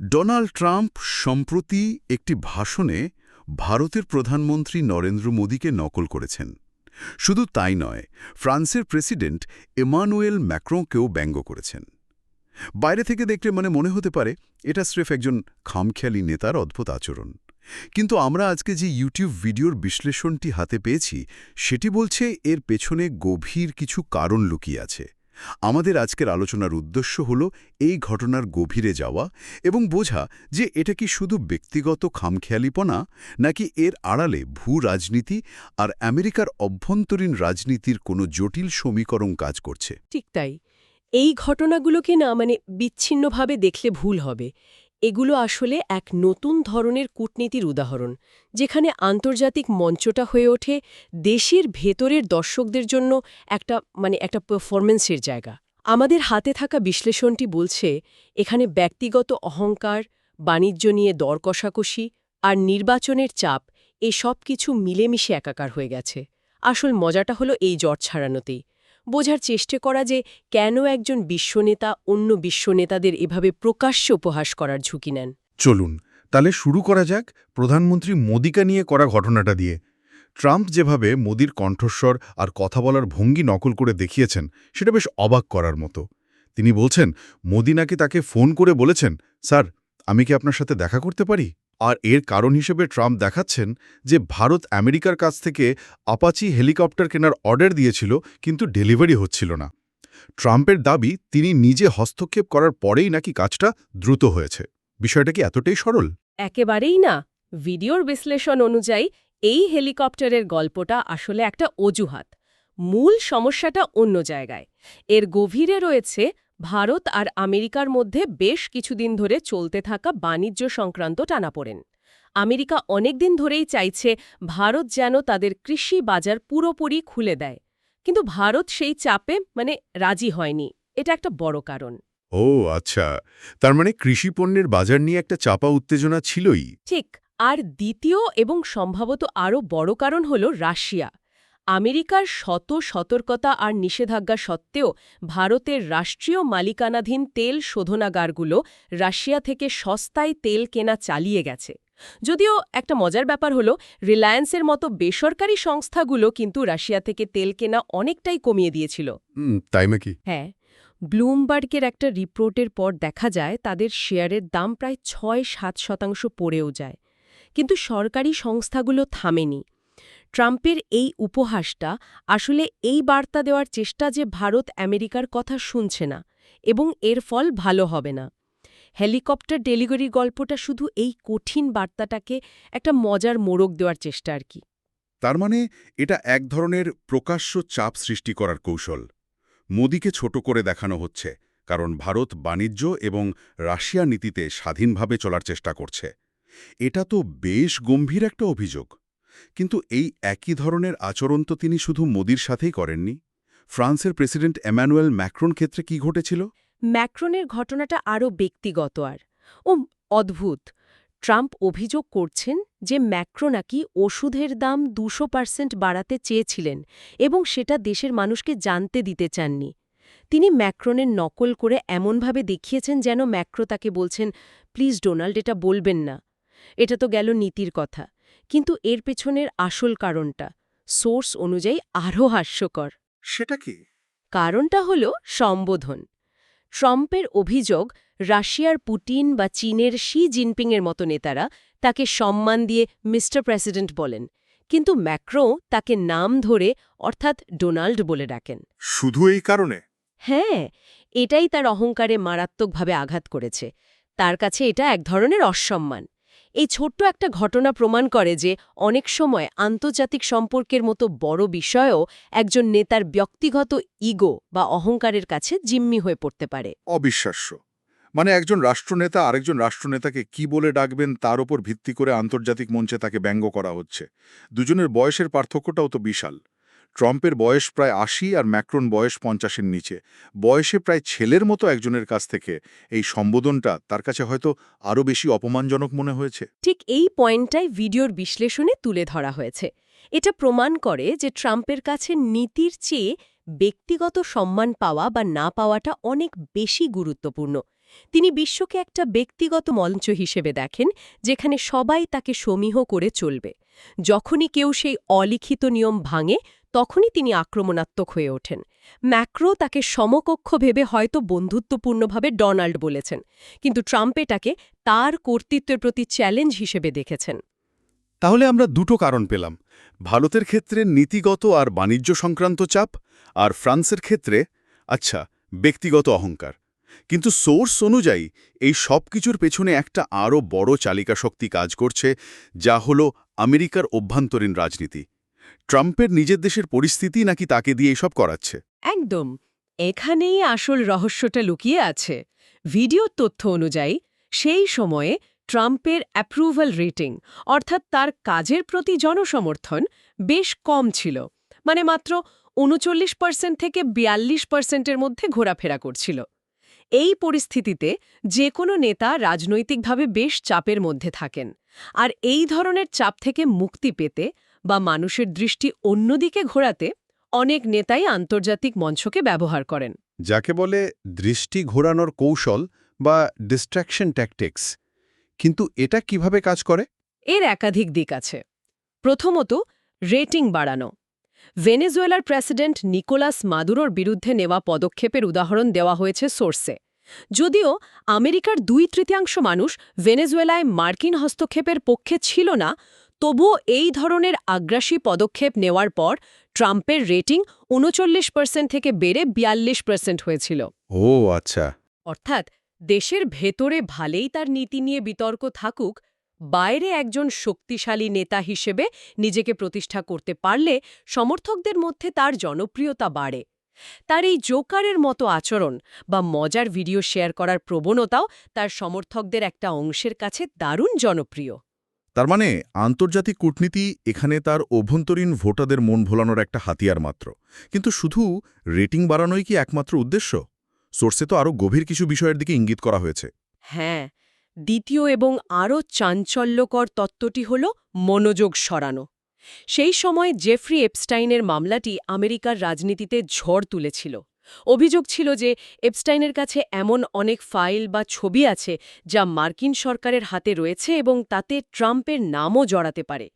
Donald Trump সম্প্রতি একটি ভাষণে ভারতের প্রধানমন্ত্রী নরেন্দ্র মোদীকে নকল করেছেন। শুধু তাই নয়, ফ্রান্সের প্রেসিডেন্ট এমানুয়েল ম্যাক্রোকেও ব্যঙ্গ করেছেন। বাইরে থেকে দেখলে মনে হতে পারে এটা স্রেফ একজন খামখেয়ালি নেতার অদ্ভুত আচরণ। কিন্তু আমরা আজকে যে ইউটিউব ভিডিওর বিশ্লেষণটি হাতে পেয়েছি সেটি বলছে এর পেছনে গভীর কিছু কারণ লুকিয়ে আছে। আমাদের আজকের আলোচনার উদ্দেশ্য হল এই ঘটনার গভীরে যাওয়া এবং বোঝা যে এটা কি শুধু ব্যক্তিগত খামখেয়ালিপনা নাকি এর আড়ালে ভূ-রাজনীতি আর আমেরিকার অভ্যন্তরীণ রাজনীতির কোনো জটিল সমীকরণ কাজ করছে। ঠিক তাই। এই ঘটনাগুলোকে বিচ্ছিন্নভাবে দেখলে ভুল হবে। এগুলো আসলে এক নতুন ধরনের কূটনীতির উদাহরণ, যেখানে আন্তর্জাতিক মঞ্চটা হয়ে ওঠে দেশের ভেতরের দর্শকদের জন্য একটা পারফরমেন্সের জায়গা। আমাদের হাতে থাকা বিশ্লেষণটি বলছে এখানে ব্যক্তিগত অহংকার, বাণিজ্য নিয়ে দর কষাকষি আর নির্বাচনের চাপ সব কিছু মিলেমিশে একাকার হয়ে গেছে। আসল মজাটা হলো এই জট ছাড়ানোতেই বোঝার চেষ্টা করা যে কেন একজন বিশ্বনেতা অন্য বিশ্বনেতাদের এভাবে প্রকাশ্যে উপহাস করার ঝুঁকি নেন। চলুন তাহলে শুরু করা যাক প্রধানমন্ত্রী মোদিকে নিয়ে করা ঘটনাটা দিয়ে। ট্রাম্প যেভাবে মোদির কণ্ঠস্বর আর কথা বলার ভঙ্গি নকল করে দেখিয়েছেন সেটা বেশ অবাক করার মতো। তিনি বলছেন মোদি নাকি তাকে ফোন করে বলেছেন, স্যার আমি কি আপনার সাথে দেখা করতে পারি? আর এর কারণ হিসেবে ট্রাম্প দেখাচ্ছেন যে ভারত আমেরিকার কাছ থেকে আপাচি হেলিকপ্টার কেনার অর্ডার দিয়েছিল, কিন্তু ডেলিভারি হচ্ছিল না। ট্রাম্পের দাবি তিনি নিজে হস্তক্ষেপ করার পরেই নাকি কাজটা দ্রুত হয়েছে। বিষয়টা কি এতটাই সরল? একেবারেই না। ভিডিওর বিশ্লেষণ অনুযায়ী এই হেলিকপ্টারের গল্পটা আসলে একটা অজুহাত। মূল সমস্যাটা অন্য জায়গায়। এর গভীরে রয়েছে ভারত আর আমেরিকার মধ্যে বেশ কিছুদিন ধরে চলতে থাকা বাণিজ্য সংক্রান্ত টানাপোড়েন। আমেরিকা অনেকদিন ধরেই চাইছে ভারত যেন তাদের কৃষি বাজার পুরোপুরি খুলে দেয়, কিন্তু ভারত সেই চাপে রাজি হয়নি। এটা একটা বড় কারণ। ও আচ্ছা, তার মানে কৃষি পণ্যের বাজার নিয়ে একটা চাপা উত্তেজনা ছিলই। ঠিক। আর দ্বিতীয় এবং সম্ভবত আরও বড় কারণ হল রাশিয়া। আমেরিকার শত সতর্কতা আর নিষেধাজ্ঞা সত্ত্বেও ভারতের রাষ্ট্রীয় মালিকানাধীন তেল শোধনাগারগুলো রাশিয়া থেকে সস্তায় তেল কেনা চালিয়ে গেছে। যদিও একটা মজার ব্যাপার হল রিলায়েন্সের মতো বেসরকারি সংস্থাগুলো কিন্তু রাশিয়া থেকে তেল কেনা অনেকটাই কমিয়ে দিয়েছিল। তাই নাকি? হ্যাঁ, ব্লুমবার্গের একটা রিপোর্টের পর দেখা যায় তাদের শেয়ারের দাম প্রায় ৬-৭% পড়েও যায়। কিন্তু সরকারি সংস্থাগুলো থামেনি। ট্রাম্পের এই উপহাসটা আসলে এই বার্তা দেওয়ার চেষ্টা যে ভারত আমেরিকার কথা শুনছে না এবং এর ফল ভালো হবে না। হেলিকপ্টার ডেলিভারি গল্পটা শুধু এই কঠিন বার্তাটাকে একটা মজার মোড়ক দেওয়ার চেষ্টা আর কি। তার মানে এটা এক ধরনের প্রকাশ্য চাপ সৃষ্টি করার কৌশল। মোদিকে ছোট করে দেখানো হচ্ছে, কারণ ভারত বাণিজ্য এবং রাশিয়া নীতিতে স্বাধীনভাবে চলার চেষ্টা করছে। এটা তো বেশ গম্ভীর একটা অভিযোগ। কিন্তু এই একই ধরনের আচরণ তো তিনি শুধু মোদির সাথেই করেননি। ফ্রান্সের প্রেসিডেন্ট এমানুয়েল ম্যাক্রন ক্ষেত্রে কি ঘটেছিল? ম্যাক্রনের ঘটনাটা আরও ব্যক্তিগত ও অদ্ভুত। ট্রাম্প অভিযোগ করছেন যে ম্যাক্রো নাকি ওষুধের দাম ২০০% বাড়াতে চেয়েছিলেন এবং সেটা দেশের মানুষকে জানতে দিতে চাননি। তিনি ম্যাক্রনের নকল করে এমনভাবে দেখিয়েছেন যেন ম্যাক্রো তাকে বলছেন, প্লিজ ডোনাল্ড এটা বলবেন না। এটা তো গেল নীতির কথা, কিন্তু এর পেছনের আসল কারণটা সোর্স অনুযায়ী আরও হাস্যকর। সেটা কি? কারণটা হল সম্বোধন। ট্রাম্পের অভিযোগ রাশিয়ার পুতিন বা চীনের শি জিনপিংয়ের মতো নেতারা তাকে সম্মান দিয়ে মিস্টার প্রেসিডেন্ট বলেন, কিন্তু ম্যাক্রো তাকে নাম ধরে অর্থাৎ ডোনাল্ড বলে ডাকেন। শুধু এই কারণে? হ্যাঁ, এটাই তার অহংকারে মারাত্মকভাবে আঘাত করেছে। তার কাছে এটা এক ধরনের অসম্মান। এই ছোট্ট একটা ঘটনা প্রমাণ করে যে অনেক সময় আন্তর্জাতিক সম্পর্কের মতো বড় বিষয়েও একজন নেতার ব্যক্তিগত ইগো বা অহংকারের কাছে জিম্মি হয়ে পড়তে পারে। অবিশ্বাস্য। মানে একজন রাষ্ট্রনেতা আরেকজন রাষ্ট্রনেতাকে কি বলে ডাকবেন তার উপর ভিত্তি করে আন্তর্জাতিক মঞ্চে তাকে ব্যঙ্গ করা হচ্ছে। দুজনের বয়সের পার্থক্যটাও তো বিশাল। ট্রাম্পের বয়স প্রায় ৮০ আর ম্যাক্রন বয়স ৫০-এর নিচে। বয়সে প্রায় ছেলের মতো একজনের কাছ থেকে এই সম্বোধনটা তার কাছে হয়তো আরও বেশি অপমানজনক মনে হয়েছে। ঠিক এই পয়েন্টটাই ভিডিওর বিশ্লেষণে তুলে ধরা হয়েছে। এটা প্রমাণ করে যে ট্রাম্পের কাছে নীতির চেয়ে ব্যক্তিগত সম্মান পাওয়া বা না পাওয়াটা অনেক বেশি গুরুত্বপূর্ণ। তিনি বিশ্বকে একটা ব্যক্তিগত মঞ্চ হিসেবে দেখেন, যেখানে সবাই তাকে সমীহ করে চলবে। যখনই কেউ সেই অলিখিত নিয়ম ভাঙে, তখনই তিনি আক্রমণাত্মক হয়ে ওঠেন। ম্যাক্রো তাকে সমকক্ষ ভেবে হয়তো বন্ধুত্বপূর্ণভাবে ডোনাল্ড বলেছেন, কিন্তু ট্রাম্প এটাকে তার কর্তৃত্বের প্রতি চ্যালেঞ্জ হিসেবে দেখেছেন। তাহলে আমরা দুটো কারণ পেলাম, ভারতের ক্ষেত্রে নীতিগত আর বাণিজ্য সংক্রান্ত চাপ, আর ফ্রান্সের ক্ষেত্রে ব্যক্তিগত অহংকার। কিন্তু সোর্স অনুযায়ী এই সব কিছুর পেছনে একটা আরও বড় চালিকা শক্তি কাজ করছে, যা হল আমেরিকার অভ্যন্তরীণ রাজনীতি। ট্রাম্পের নিজের দেশের পরিস্থিতি নাকি তাকে দিয়ে এসব করাচ্ছে? একদম, এখানেই আসল রহস্যটা লুকিয়ে আছে। ভিডিওর তথ্য অনুযায়ী সেই সময়ে ট্রাম্পের অ্যাপ্রুভাল রেটিং, অর্থাৎ তার কাজের প্রতি জনসমর্থন, বেশ কম ছিল। মানে মাত্র ৩৯% থেকে ৪২%-এর মধ্যে ঘোরাফেরা করছিল। এই পরিস্থিতিতে যে কোনো নেতা রাজনৈতিকভাবে বেশ চাপের মধ্যে থাকেন। আর এই ধরনের চাপ থেকে মুক্তি পেতে বা মানুষের দৃষ্টি অন্যদিকে ঘোরাতে অনেক নেতাই আন্তর্জাতিক মঞ্চকে ব্যবহার করেন। যাকে বলে দৃষ্টি ঘোরানোর কৌশল বা ডিস্ট্র্যাকশন ট্যাকটিক্স। কিন্তু এটা কিভাবে কাজ করে? এর একাধিক দিক আছে। প্রথমত, রেটিং বাড়ানো। ভেনেজুয়েলার প্রেসিডেন্ট নিকোলাস মাদুরোর বিরুদ্ধে নেওয়া পদক্ষেপের উদাহরণ দেওয়া হয়েছে সোর্সে। যদিও আমেরিকার ২/৩ মানুষ ভেনেজুয়েলায় মার্কিন হস্তক্ষেপের পক্ষে ছিল না, তবুও এই ধরনের আগ্রাসী পদক্ষেপ নেওয়ার পর ট্রাম্পের রেটিং ৩৯% থেকে বেড়ে ৪২% হয়েছিল। ও আচ্ছা। অর্থাৎ দেশের ভেতরে ভালেই তার নীতি নিয়ে বিতর্ক থাকুক, বাইরে একজন শক্তিশালী নেতা হিসেবে নিজেকে প্রতিষ্ঠা করতে পারলে সমর্থকদের মধ্যে তার জনপ্রিয়তা বাড়ে। তার এই জোকারের মতো আচরণ বা মজার ভিডিও শেয়ার করার প্রবণতাও তার সমর্থকদের একটা অংশের কাছে দারুণ জনপ্রিয়। তার মানে আন্তর্জাতিক কূটনীতি এখানে তার অভ্যন্তরীণ ভোটারদের মন ভোলানোর একটা হাতিয়ার মাত্র। কিন্তু শুধু রেটিং বাড়ানোই কি একমাত্র উদ্দেশ্য? সোর্সে তো আরও গভীর কিছু বিষয়ের দিকে ইঙ্গিত করা হয়েছে। হ্যাঁ, দ্বিতীয় এবং আরও চাঞ্চল্যকর তত্ত্বটি হল মনোযোগ সরানো। সেই সময় জেফ্রি এপস্টাইনের মামলাটি আমেরিকার রাজনীতিতে ঝড় তুলেছিল। অভিযোগ ছিল যে এপস্টাইনের কাছে এমন অনেক ফাইল বা ছবি আছে যা মার্কিন সরকারের হাতে রয়েছে এবং তাতে ট্রাম্পের নামও জড়াতে পারে।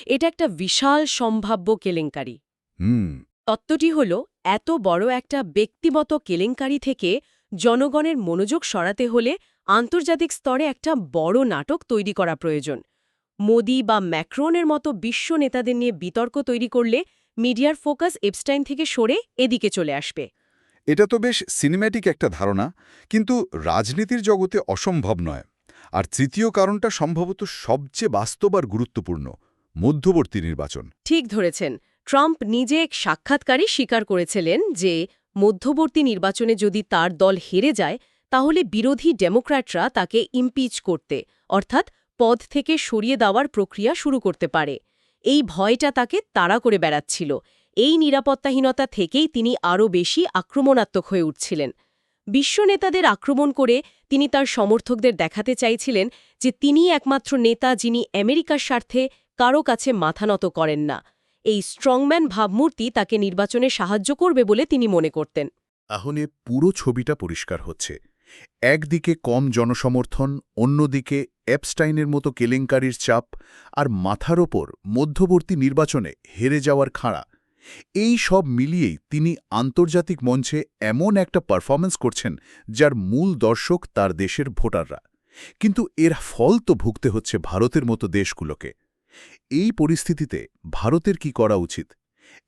এটা একটা বিশাল সম্ভাব্য কেলেঙ্কারি। তত্ত্বটি হল, এত বড় একটা ব্যক্তিগত কেলেঙ্কারি থেকে জনগণের মনোযোগ সরাতে হলে আন্তর্জাতিক স্তরে একটা বড় নাটক তৈরি করা প্রয়োজন। মোদি বা ম্যাক্রনের মতো বিশ্ব নেতাদের নিয়ে বিতর্ক তৈরি করলে মিডিয়ার ফোকাস এপস্টাইন থেকে সরে এদিকে চলে আসবে। এটা তো বেশ সিনেম্যাটিক একটা ধারণা, কিন্তু রাজনীতির জগতে অসম্ভব নয়। আর তৃতীয় কারণটা সম্ভবত সবচেয়ে বাস্তব আর গুরুত্বপূর্ণ, মধ্যবর্তী নির্বাচন। ঠিক ধরেছেন। ট্রাম্প নিজে এক সাক্ষাৎকারে স্বীকার করেছিলেন যে মধ্যবর্তী নির্বাচনে যদি তার দল হেরে যায়, তাহলে বিরোধী ডেমোক্র্যাটরা তাকে ইমপিচ করতে, অর্থাৎ পদ থেকে সরিয়ে দেওয়ার প্রক্রিয়া শুরু করতে পারে। এই ভয়টা তাকে তাড়া করে বেড়াচ্ছিল। এই নিরাপত্তাহীনতা থেকেই তিনি আরও বেশি আক্রমণাত্মক হয়ে উঠছিলেন। বিশ্ব নেতাদের আক্রমণ করে তিনি তার সমর্থকদের দেখাতে চাইছিলেন যে তিনি একমাত্র নেতা যিনি আমেরিকার স্বার্থে কারও কাছে মাথা নত করেন না। এই স্ট্রংম্যান ভাবমূর্তি তাকে নির্বাচনে সাহায্য করবে বলে তিনি মনে করতেন। তাহলে পুরো ছবিটা পরিষ্কার হচ্ছে। একদিকে কম জনসমর্থন, অন্যদিকে এপস্টাইনের মতো কেলেঙ্কারির চাপ, আর মাথার ওপর মধ্যবর্তী নির্বাচনে হেরে যাওয়ার খাঁড়া। এই সব মিলিয়েই তিনি আন্তর্জাতিক মঞ্চে এমন একটা পারফরম্যান্স করছেন যার মূল দর্শক তার দেশের ভোটাররা। কিন্তু এর ফল তো ভুগতে হচ্ছে ভারতের মতো দেশগুলোকে। এই পরিস্থিতিতে ভারতের কি করা উচিত?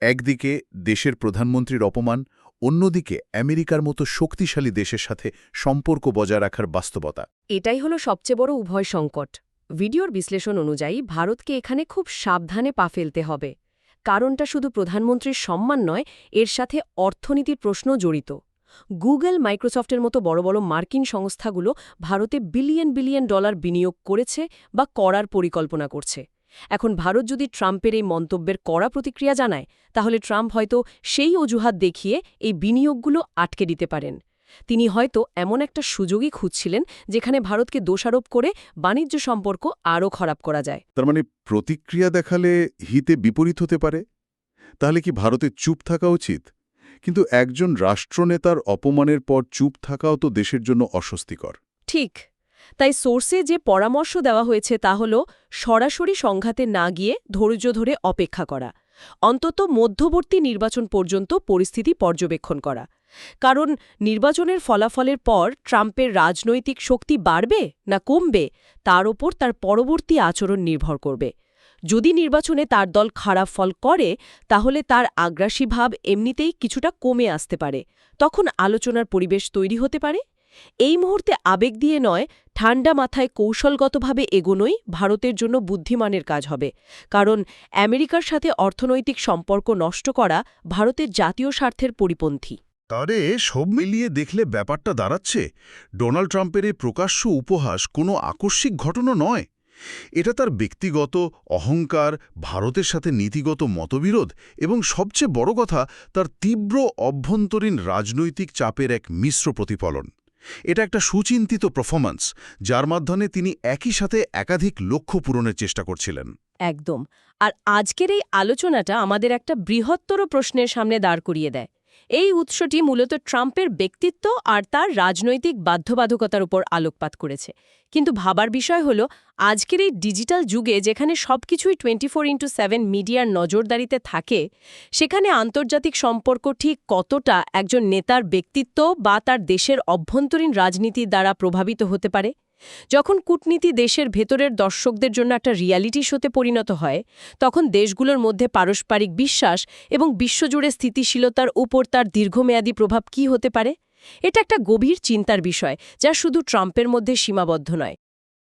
একদিকে দেশের প্রধানমন্ত্রীর অপমান, অন্যদিকে আমেরিকার মতো শক্তিশালী দেশের সাথে সম্পর্ক বজায় রাখার বাস্তবতা। এটাই হলো সবচেয়ে বড় উভয় সংকট। ভিডিওর বিশ্লেষণ অনুযায়ী ভারতকে এখানে খুব সাবধানে পা ফেলতে হবে। কারণটা শুধু প্রধানমন্ত্রীর সম্মান নয়, এর সাথে অর্থনীতির প্রশ্ন জড়িত। গুগল, মাইক্রোসফটের মতো বড় বড় মার্কিন সংস্থাগুলো ভারতে বিলিয়ন বিলিয়ন ডলার বিনিয়োগ করেছে বা করার পরিকল্পনা করছে। এখন ভারত যদি ট্রাম্পের এই মন্তব্যের কড়া প্রতিক্রিয়া জানায়, তাহলে ট্রাম্প হয়তো সেই অজুহাত দেখিয়ে এই বিনিয়োগগুলো আটকে দিতে পারেন। তিনি হয়তো এমন একটা সুযোগই খুঁজছিলেন যেখানে ভারতকে দোষারোপ করে বাণিজ্য সম্পর্ক আরও খারাপ করা যায়। তার মানে প্রতিক্রিয়া দেখালে হিতে বিপরীত হতে পারে। তাহলে কি ভারতে চুপ থাকা উচিত? কিন্তু একজন রাষ্ট্রনেতার অপমানের পর চুপ থাকাও তো দেশের জন্য অস্বস্তিকর। ঠিক। তাই সোর্সে যে পরামর্শ দেওয়া হয়েছে তা হল সরাসরি সংঘাতে না গিয়ে ধৈর্য ধরে অপেক্ষা করা, অন্তত মধ্যবর্তী নির্বাচন পর্যন্ত পরিস্থিতি পর্যবেক্ষণ করা। কারণ নির্বাচনের ফলাফলের পর ট্রাম্পের রাজনৈতিক শক্তি বাড়বে না কমবে তার ওপর তার পরবর্তী আচরণ নির্ভর করবে। যদি নির্বাচনে তার দল খারাপ ফল করে তাহলে তার আগ্রাসী ভাব এমনিতেই কিছুটা কমে আসতে পারে, তখন আলোচনার পরিবেশ তৈরি হতে পারে। এই মুহূর্তে আবেগ দিয়ে নয়, ঠান্ডা মাথায় কৌশলগতভাবে এগোনোই ভারতের জন্য বুদ্ধিমানের কাজ হবে। কারণ আমেরিকার সাথে অর্থনৈতিক সম্পর্ক নষ্ট করা ভারতের জাতীয় স্বার্থের পরিপন্থী। তারে সব মিলিয়ে দেখলে ব্যাপারটা দাঁড়াচ্ছে ডোনাল্ড ট্রাম্পের এই প্রকাশ্য উপহাস কোনো আকস্মিক ঘটনা নয়। এটা তার ব্যক্তিগত অহংকার, ভারতের সাথে নীতিগত মতবিরোধ এবং সবচেয়ে বড় কথা তার তীব্র অভ্যন্তরীণ রাজনৈতিক চাপের এক মিশ্র প্রতিফলন। এটা একটা সুচিন্তিত পারফরম্যান্স, যার মাধ্যমে তিনি একই সাথে একাধিক লক্ষ্য পূরণের চেষ্টা করছিলেন। একদম। আর আজকের এই আলোচনাটা আমাদের একটা বৃহত্তর প্রশ্নের সামনে দাঁড় করিয়ে দেয়। এই উৎসটি মূলত ট্রাম্পের ব্যক্তিত্ব আর তার রাজনৈতিক বাধ্যবাধকতার উপর আলোকপাত করেছে। কিন্তু ভাবার বিষয় হল, আজকের এই ডিজিটাল যুগে যেখানে সবকিছুই 24/7 মিডিয়ার নজরদারিতে থাকে, সেখানে আন্তর্জাতিক সম্পর্ক ঠিক কতটা একজন নেতার ব্যক্তিত্ব বা তার দেশের অভ্যন্তরীণ রাজনীতির দ্বারা প্রভাবিত হতে পারে। যখন কূটনীতি দেশের ভেতরের দর্শকদের জন্য একটা রিয়ালিটি শোতে পরিণত হয়, তখন দেশগুলোর মধ্যে পারস্পরিক বিশ্বাস এবং বিশ্বজুড়ে স্থিতিশীলতার উপর তার দীর্ঘমেয়াদী প্রভাব কী হতে পারে, এটা একটা গভীর চিন্তার বিষয়, যা শুধু ট্রাম্পের মধ্যে সীমাবদ্ধ নয়।